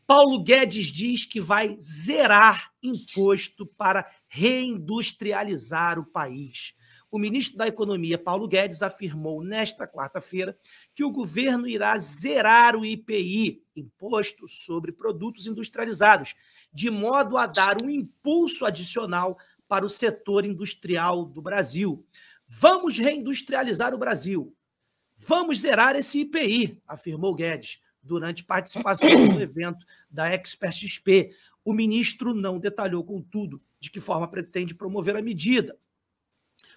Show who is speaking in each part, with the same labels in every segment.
Speaker 1: Paulo Guedes diz que vai zerar imposto para reindustrializar o país. O ministro da Economia, Paulo Guedes, afirmou nesta quarta-feira que o governo irá zerar o IPI, Imposto sobre Produtos Industrializados, de modo a dar um impulso adicional para o setor industrial do Brasil. Vamos reindustrializar o Brasil. Vamos zerar esse IPI, afirmou Guedes, durante participação no evento da Expert XP. O ministro não detalhou, contudo, de que forma pretende promover a medida.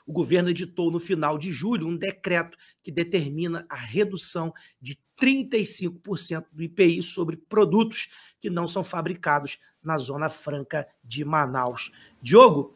Speaker 1: O governo editou no final de julho um decreto que determina a redução de 35% do IPI sobre produtos que não são fabricados na Zona Franca de Manaus. Diogo,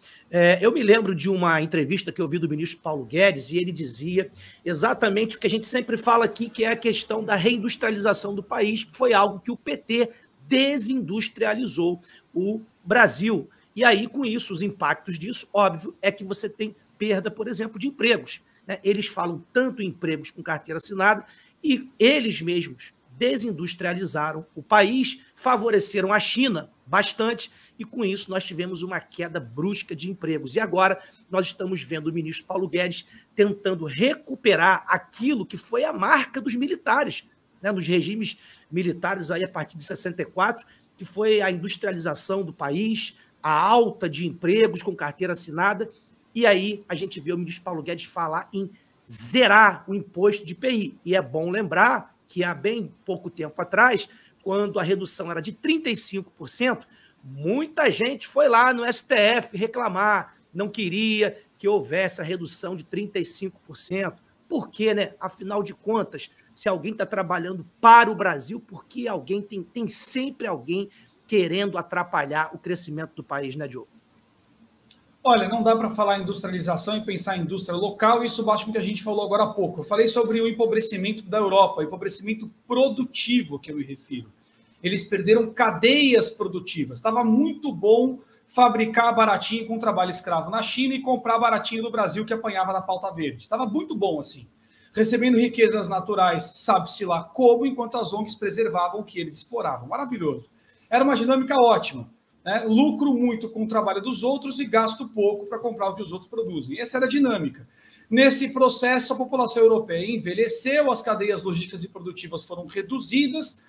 Speaker 1: eu me lembro de uma entrevista que eu vi do ministro Paulo Guedes e ele dizia exatamente o que a gente sempre fala aqui, que é a questão da reindustrialização do país, que foi algo que o PT desindustrializou o Brasil. E aí, com isso, os impactos disso, óbvio, é que você tem perda, por exemplo, de empregos. Eles falam tanto em empregos com carteira assinada e eles mesmos desindustrializaram o país, favoreceram a China bastante e, com isso, nós tivemos uma queda brusca de empregos. E agora nós estamos vendo o ministro Paulo Guedes tentando recuperar aquilo que foi a marca dos militares, nos regimes militares aí a partir de 64, que foi a industrialização do país, a alta de empregos com carteira assinada. E aí a gente vê o ministro Paulo Guedes falar em zerar o imposto de IPI. E é bom lembrar que há bem pouco tempo atrás, quando a redução era de 35%, muita gente foi lá no STF reclamar, não queria que houvesse a redução de 35%. Por quê, né? Afinal de contas, se alguém está trabalhando para o Brasil, por que alguém tem sempre alguém querendo atrapalhar o crescimento do país, né, Diogo?
Speaker 2: Olha, não dá para falar em industrialização e pensar em indústria local, e isso bate com o que a gente falou agora há pouco. Eu falei sobre o empobrecimento da Europa, o empobrecimento produtivo que eu me refiro. Eles perderam cadeias produtivas. Estava muito bom fabricar baratinho com trabalho escravo na China e comprar baratinho no Brasil que apanhava na pauta verde. Estava muito bom assim. Recebendo riquezas naturais, sabe-se lá como, enquanto as ONGs preservavam o que eles exploravam. Maravilhoso. Era uma dinâmica ótima. Lucro muito com o trabalho dos outros e gasto pouco para comprar o que os outros produzem. Essa era a dinâmica. Nesse processo, a população europeia envelheceu, as cadeias logísticas e produtivas foram reduzidas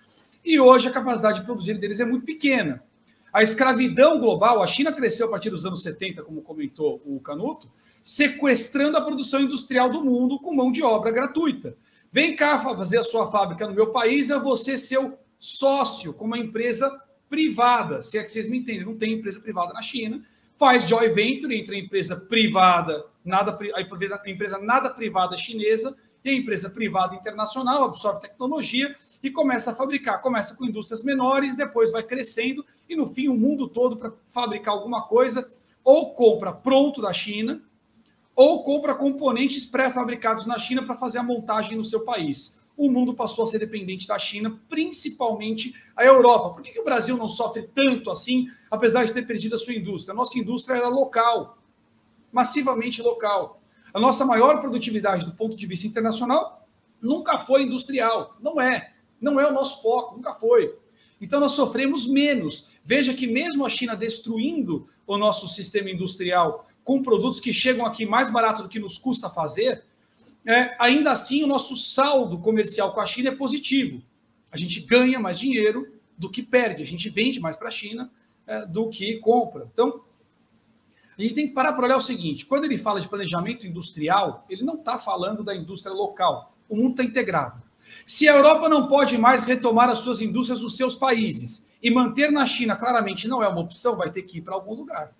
Speaker 2: e hoje a capacidade de produzir deles é muito pequena. A escravidão global, a China cresceu a partir dos anos 70, como comentou o Canuto, sequestrando a produção industrial do mundo com mão de obra gratuita. Vem cá fazer a sua fábrica no meu país, eu vou ser seu sócio com uma empresa privada, se é que vocês me entendem, não tem empresa privada na China, faz joint venture entre a empresa privada, a empresa nada privada chinesa e a empresa privada internacional, absorve tecnologia e começa a fabricar, começa com indústrias menores, depois vai crescendo e no fim o mundo todo para fabricar alguma coisa ou compra pronto da China ou compra componentes pré-fabricados na China para fazer a montagem no seu país. O mundo passou a ser dependente da China, principalmente a Europa. Por que o Brasil não sofre tanto assim, apesar de ter perdido a sua indústria? A nossa indústria era local, massivamente local. A nossa maior produtividade do ponto de vista internacional nunca foi industrial. Não é o nosso foco, nunca foi. Então nós sofremos menos. Veja que mesmo a China destruindo o nosso sistema industrial com produtos que chegam aqui mais barato do que nos custa fazer, ainda assim, o nosso saldo comercial com a China é positivo. A gente ganha mais dinheiro do que perde. A gente vende mais para a China do que compra. Então, a gente tem que parar para olhar o seguinte. Quando ele fala de planejamento industrial, ele não está falando da indústria local. O mundo está integrado. Se a Europa não pode mais retomar as suas indústrias nos seus países e manter na China, claramente não é uma opção, vai ter que ir para algum lugar.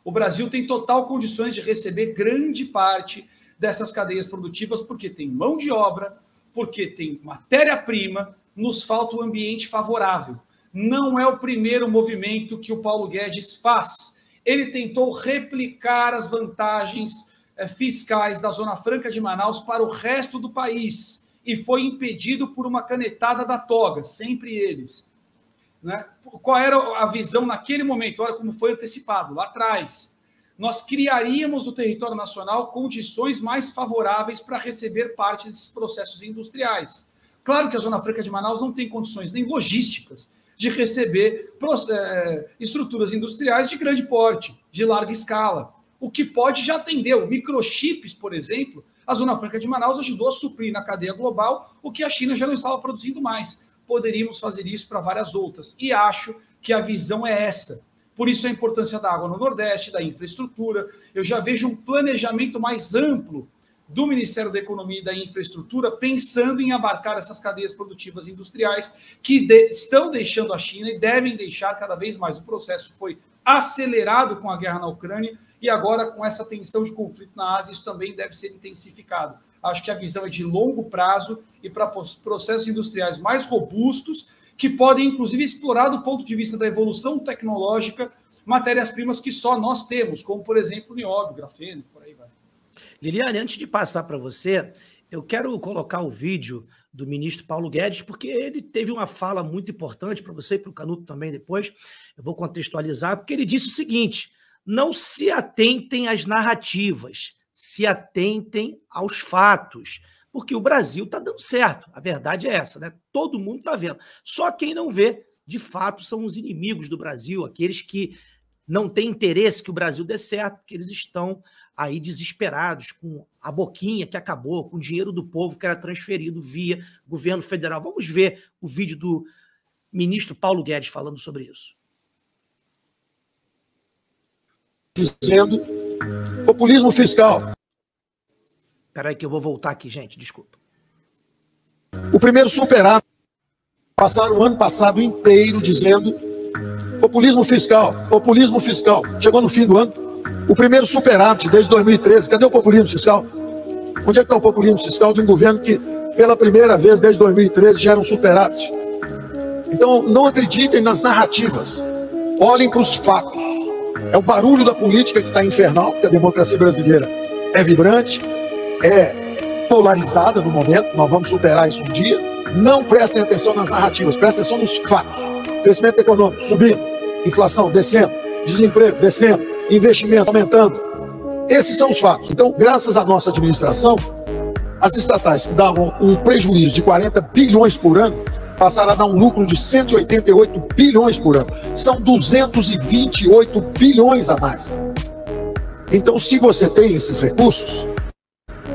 Speaker 2: O Brasil tem total condições de receber grande parte dessas cadeias produtivas, porque tem mão de obra, porque tem matéria-prima, nos falta um ambiente favorável. Não é o primeiro movimento que o Paulo Guedes faz. Ele tentou replicar as vantagens fiscais da Zona Franca de Manaus para o resto do país e foi impedido por uma canetada da toga, sempre eles. Qual era a visão naquele momento? Olha como foi antecipado, lá atrás. Nós criaríamos no território nacional condições mais favoráveis para receber parte desses processos industriais. Claro que a Zona Franca de Manaus não tem condições nem logísticas de receber estruturas industriais de grande porte, de larga escala. O que pode já atender, microchips, por exemplo, a Zona Franca de Manaus ajudou a suprir na cadeia global o que a China já não estava produzindo mais. Poderíamos fazer isso para várias outras. E acho que a visão é essa. Por isso a importância da água no Nordeste, da infraestrutura. Eu já vejo um planejamento mais amplo do Ministério da Economia e da Infraestrutura pensando em abarcar essas cadeias produtivas industriais que estão deixando a China e devem deixar cada vez mais. O processo foi acelerado com a guerra na Ucrânia e agora com essa tensão de conflito na Ásia, isso também deve ser intensificado. Acho que a visão é de longo prazo e para processos industriais mais robustos que podem, inclusive, explorar do ponto de vista da evolução tecnológica matérias-primas que só nós temos, como, por exemplo, o nióbio, grafeno, por aí vai.
Speaker 1: Liliane, antes de passar para você, eu quero colocar o vídeo do ministro Paulo Guedes, porque ele teve uma fala muito importante para você e para o Canuto também depois. Eu vou contextualizar, porque ele disse o seguinte: não se atentem às narrativas, se atentem aos fatos, porque o Brasil está dando certo. A verdade é essa, né? Todo mundo está vendo. Só quem não vê, de fato, são os inimigos do Brasil, aqueles que não têm interesse que o Brasil dê certo, porque eles estão aí desesperados com a boquinha que acabou, com o dinheiro do povo que era transferido via governo federal. Vamos ver o vídeo do ministro Paulo Guedes falando sobre isso.
Speaker 3: Dizendo populismo fiscal.
Speaker 1: Espera aí que eu vou voltar aqui, gente, desculpa.
Speaker 3: O primeiro superávit, passaram o ano passado inteiro dizendo populismo fiscal, populismo fiscal. Chegou no fim do ano, o primeiro superávit desde 2013. Cadê o populismo fiscal? Onde é que está o populismo fiscal de um governo que, pela primeira vez desde 2013, gera um superávit? Então, não acreditem nas narrativas. Olhem para os fatos. É o barulho da política que está infernal, porque a democracia brasileira é vibrante, é polarizada no momento, nós vamos superar isso um dia. Não prestem atenção nas narrativas, prestem atenção nos fatos. Crescimento econômico subindo, inflação descendo, desemprego descendo, investimento aumentando. Esses são os fatos. Então, graças à nossa administração, as estatais que davam um prejuízo de 40 bilhões por ano passaram a dar um lucro de 188 bilhões por ano. São 228 bilhões a mais. Então, se você tem esses recursos,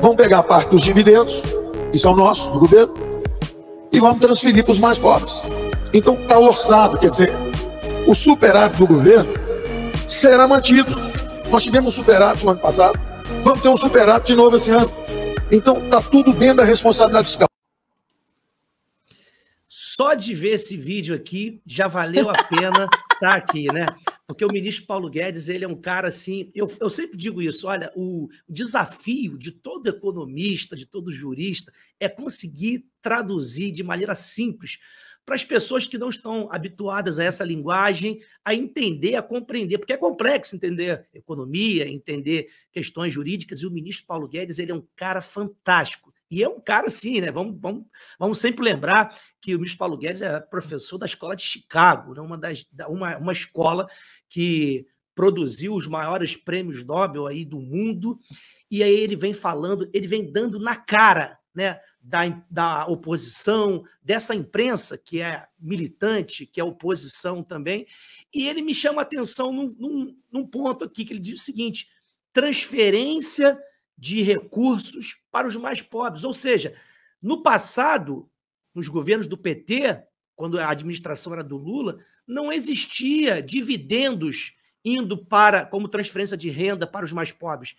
Speaker 3: vão pegar parte dos dividendos, que são nossos, do governo, e vamos transferir para os mais pobres. Então, está orçado, quer dizer, o superávit do governo será mantido. Nós tivemos um superávit no ano passado, vamos ter um superávit de novo esse ano. Então, está tudo dentro da responsabilidade fiscal.
Speaker 1: Só de ver esse vídeo aqui, já valeu a pena estar aqui, né? Porque o ministro Paulo Guedes, ele é um cara assim, eu sempre digo isso, olha, o desafio de todo economista, de todo jurista, é conseguir traduzir de maneira simples para as pessoas que não estão habituadas a essa linguagem, a entender, a compreender, porque é complexo entender economia, entender questões jurídicas, e o ministro Paulo Guedes, ele é um cara fantástico. E é um cara assim, né? Vamos sempre lembrar que o ministro Paulo Guedes é professor da escola de Chicago, né? uma escola que produziu os maiores prêmios Nobel aí do mundo, e aí ele vem falando, ele vem dando na cara, né, da oposição, dessa imprensa que é militante, que é oposição também, e ele me chama a atenção num ponto aqui, que ele diz o seguinte: transferência de recursos para os mais pobres. Ou seja, no passado, nos governos do PT, quando a administração era do Lula, não existia dividendos indo como transferência de renda para os mais pobres.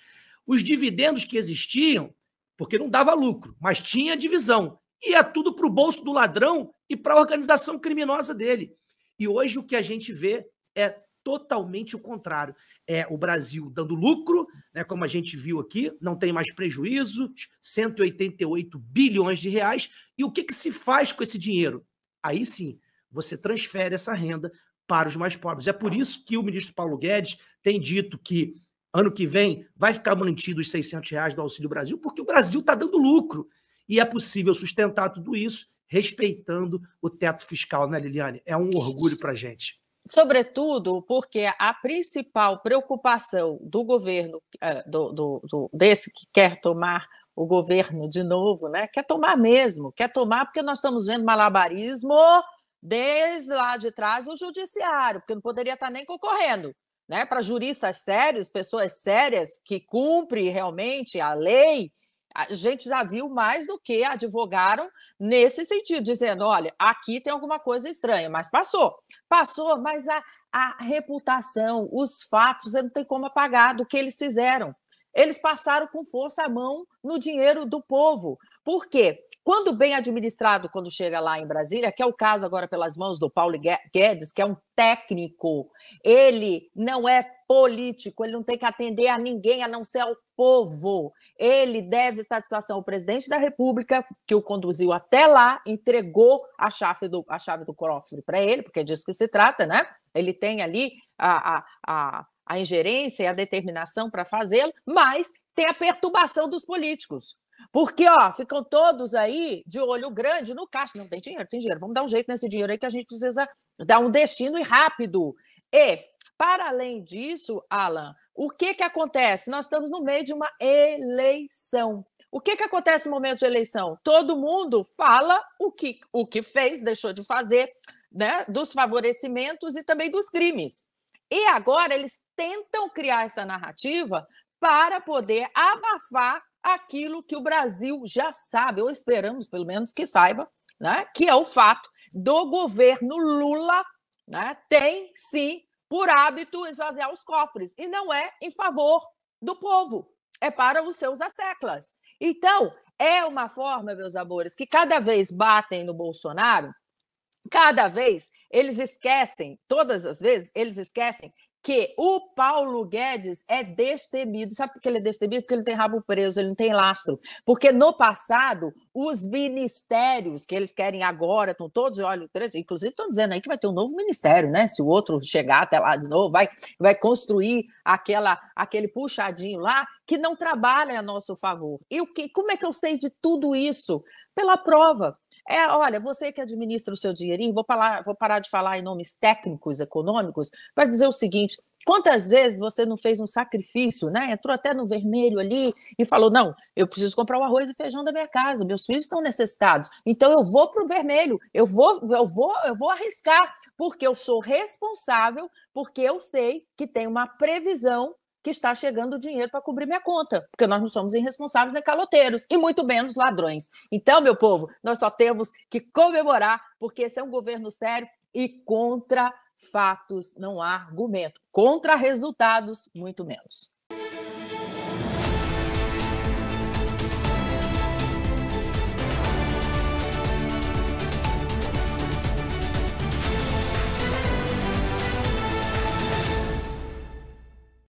Speaker 1: Os dividendos que existiam, porque não dava lucro, mas tinha divisão, ia tudo para o bolso do ladrão e para a organização criminosa dele. E hoje o que a gente vê é totalmente o contrário. É o Brasil dando lucro, né, como a gente viu aqui, não tem mais prejuízo, 188 bilhões de reais. E o que se faz com esse dinheiro? Aí sim, você transfere essa renda para os mais pobres. É por isso que o ministro Paulo Guedes tem dito que ano que vem vai ficar mantido os R$600 do Auxílio Brasil, porque o Brasil está dando lucro. E é possível sustentar tudo isso respeitando o teto fiscal, né, Liliane? É um orgulho para a gente.
Speaker 4: Sobretudo porque a principal preocupação do governo desse que quer tomar o governo de novo, né? Quer tomar mesmo, quer tomar porque nós estamos vendo malabarismo desde lá de trás do judiciário, porque não poderia estar nem concorrendo, né? Para juristas sérios, pessoas sérias que cumprem realmente a lei, a gente já viu mais do que advogaram nesse sentido, dizendo, olha, aqui tem alguma coisa estranha, mas passou, mas a reputação, os fatos, não tem como apagar do que eles fizeram. Eles passaram com força a mão no dinheiro do povo. Por quê? Quando bem administrado, quando chega lá em Brasília, que é o caso agora pelas mãos do Paulo Guedes, que é um técnico, ele não é político, ele não tem que atender a ninguém a não ser ao povo. Ele deve satisfação ao presidente da República, que o conduziu até lá, entregou a chave do cofre para ele, porque é disso que se trata, né? Ele tem ali a ingerência e a determinação para fazê-lo, mas tem a perturbação dos políticos. Porque, ficam todos aí de olho grande no caixa. Não, tem dinheiro. Vamos dar um jeito nesse dinheiro aí que a gente precisa dar um destino e rápido. E, para além disso, Alan, o que acontece? Nós estamos no meio de uma eleição. O que acontece no momento de eleição? Todo mundo fala o que fez, deixou de fazer, né, dos favorecimentos e também dos crimes. E agora eles tentam criar essa narrativa para poder abafar aquilo que o Brasil já sabe, ou esperamos pelo menos que saiba, né, que é o fato do governo Lula, né, tem sim por hábito esvaziar os cofres, e não é em favor do povo, é para os seus asseclas. Então, é uma forma, meus amores, que cada vez batem no Bolsonaro, cada vez eles esquecem, todas as vezes, eles esquecem que o Paulo Guedes é destemido. Sabe por que ele é destemido? Porque ele tem rabo preso, ele não tem lastro. Porque no passado, os ministérios que eles querem agora estão todos de olho preto, inclusive estão dizendo aí que vai ter um novo ministério, né? Se o outro chegar até lá de novo, vai construir aquele puxadinho lá que não trabalha a nosso favor. E como é que eu sei de tudo isso? Pela prova. Olha, você que administra o seu dinheirinho, vou parar de falar em nomes técnicos, econômicos, para dizer o seguinte: quantas vezes você não fez um sacrifício, né? Entrou até no vermelho ali e falou, não, eu preciso comprar o arroz e feijão da minha casa, meus filhos estão necessitados, então eu vou para o vermelho, eu vou arriscar, porque eu sou responsável, porque eu sei que tem uma previsão que está chegando dinheiro para cobrir minha conta, porque nós não somos irresponsáveis nem caloteiros, e muito menos ladrões. Então, meu povo, nós só temos que comemorar, porque esse é um governo sério e contra fatos não há argumento, contra resultados, muito menos.